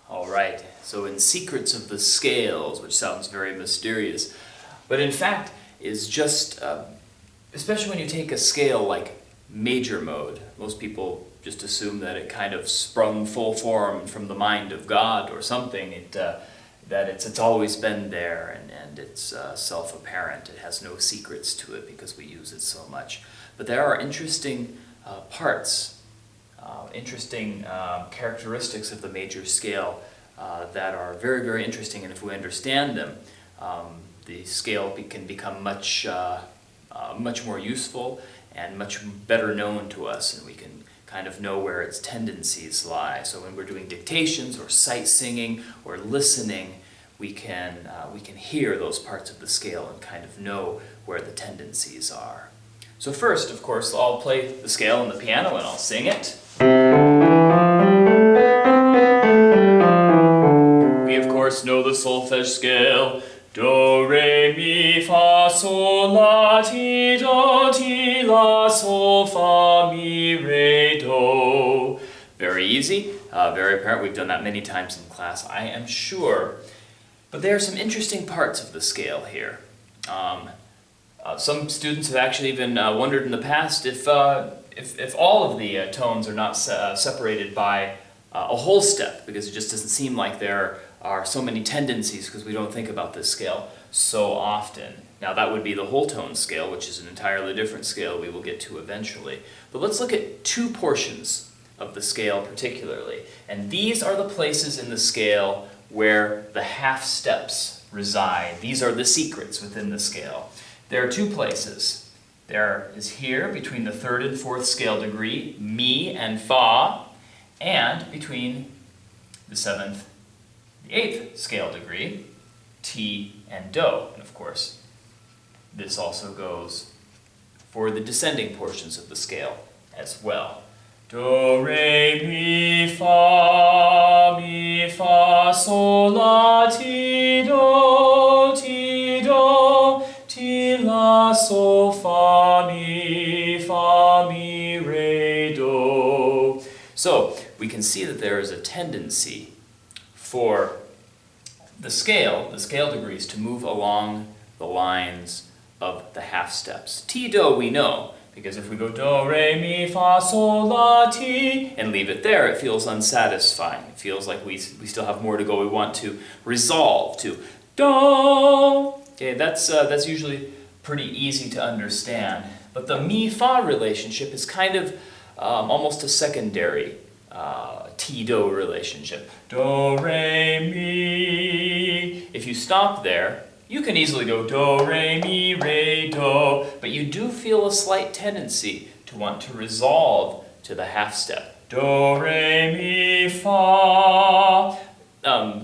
All right, so in Secrets of the Scales, which sounds very mysterious, but in fact is just, especially when you take a scale like major mode, most people just assume that it kind of sprung full form from the mind of God or something, that it's always been there and it's self-apparent. It has no secrets to it because we use it so much. But there are interesting parts, interesting characteristics of the major scale that are very, very interesting, and if we understand them, the scale can become much more useful and much better known to us, and we can kind of know where its tendencies lie. So when we're doing dictations or sight singing or listening, we can hear those parts of the scale and kind of know where the tendencies are. So first, of course, I'll play the scale on the piano and I'll sing it. We, of course, know the solfege scale. Do, re, mi, fa, sol, la, ti, do, la, sol, fa, mi, re, do. Very easy, very apparent. We've done that many times in class, I am sure. But there are some interesting parts of the scale here. Some students have actually even wondered in the past if all of the tones are not separated by a whole step, because it just doesn't seem like there are so many tendencies because we don't think about this scale so often. Now that would be the whole tone scale, which is an entirely different scale we will get to eventually. But let's look at two portions of the scale particularly. And these are the places in the scale where the half steps reside. These are the secrets within the scale. There are two places. There is here between the 3rd and 4th scale degree, mi and fa, and between the 7th, the 8th scale degree, ti and do. And of course, this also goes for the descending portions of the scale as well. Do, re, mi, fa, sol, la, ti, do, ti, la, sol, fa, mi, re, do. So, we can see that there is a tendency for the scale degrees, to move along the lines of the half steps. Ti, do we know, because if we go do, re, mi, fa, sol, la, ti, and leave it there, it feels unsatisfying. It feels like we still have more to go. We want to resolve to do. Okay, that's usually pretty easy to understand. But the mi-fa relationship is kind of almost a secondary ti-do relationship. Do, re, mi. If you stop there, you can easily go do, re, mi, re, do, but you do feel a slight tendency to want to resolve to the half step. Do, re, mi, fa.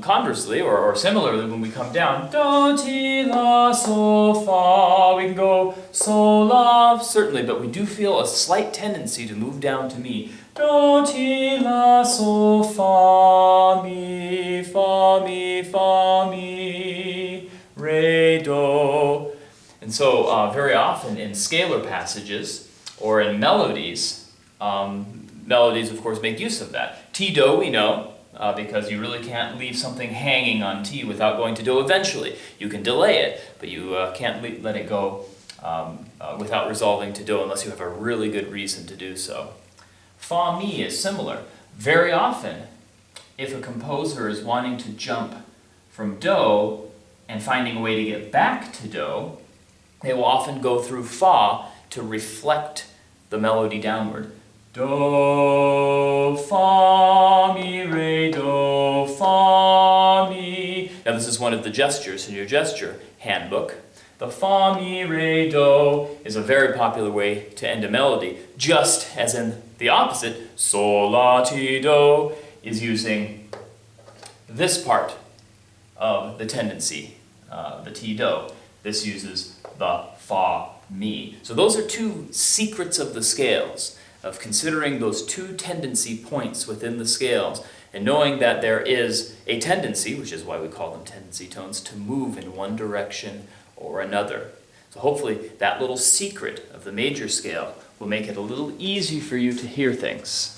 Conversely, or similarly, when we come down, do, ti, la, sol, fa, we can go sol, la, certainly, but we do feel a slight tendency to move down to mi. Do, ti, la, sol, fa, mi, re, do. And so, very often in scalar passages, or in melodies, melodies, of course, make use of that. Ti, do, we know, because you really can't leave something hanging on ti without going to do eventually. You can delay it, but you can't let it go without resolving to do unless you have a really good reason to do so. Fa, mi is similar. Very often, if a composer is wanting to jump from do and finding a way to get back to do, they will often go through fa to reflect the melody downward. Do, fa, mi, re, do, fa, mi. Now this is one of the gestures in your gesture handbook. The fa, mi, re, do is a very popular way to end a melody, just as in the opposite, sol, la, ti, do, is using this part of the tendency, the ti, do. This uses the fa, mi. So those are two secrets of the scales, of considering those two tendency points within the scales, and knowing that there is a tendency, which is why we call them tendency tones, to move in one direction or another. So hopefully that little secret of the major scale will make it a little easier for you to hear things.